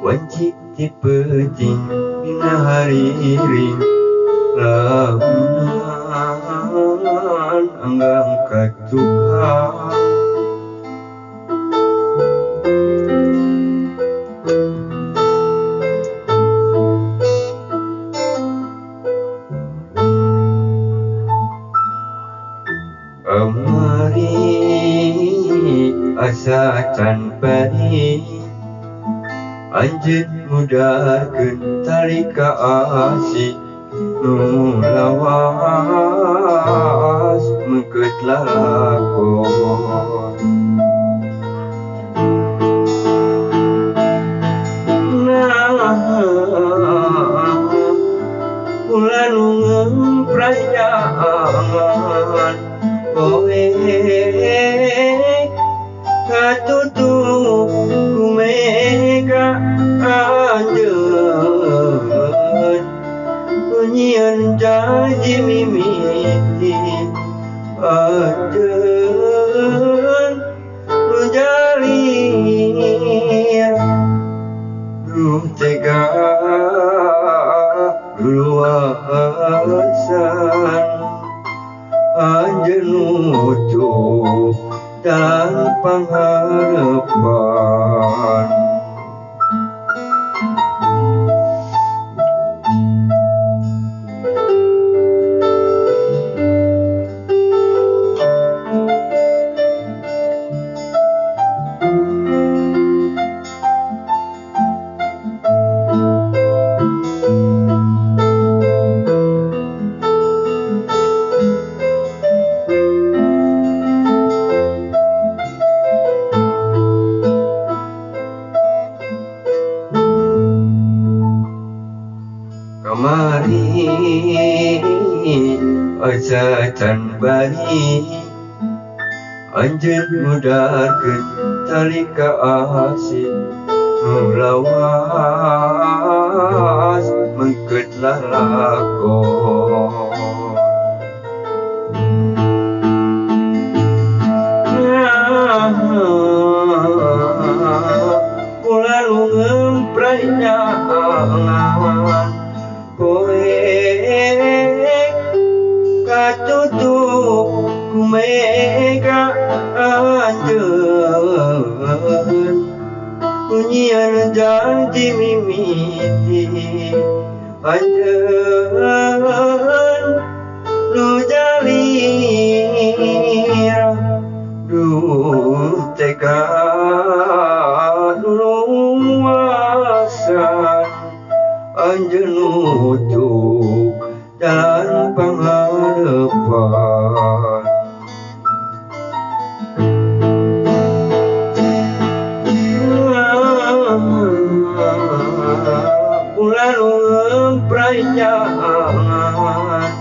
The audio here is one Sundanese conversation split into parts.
Wajib dipeting dina hari ring lahunan anggang katukang amari asa can bari anjeun mudarkeun tali kaasih nu lawas meukeut lalakon ulah nu ngemprayaan kowe katutup ku mega anjeun nyieun janji mimiti anjeun nu jalir duh tega luasan anjeun nutup jalan pangharepan kamari asa can bari anjeun mudarkeun tali kaasih nu lawas meukeut lalakon ulah nu ngemprayaan kowe katutup ku mega anjeun nyieun janji mimiti anjeun nu jalir duh tega luasan anjeun nutup jalan pangharepan ulah nu ngemprayaan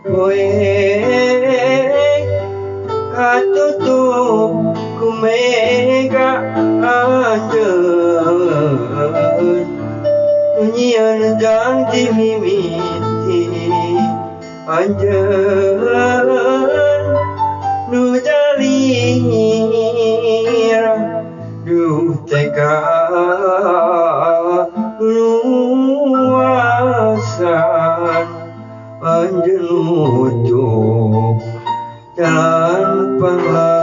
kowe katutup ku mega anjeun nyieun janji mimiti anjeun nu jalir duh tega luasan anjeun nutup jalan pangharepan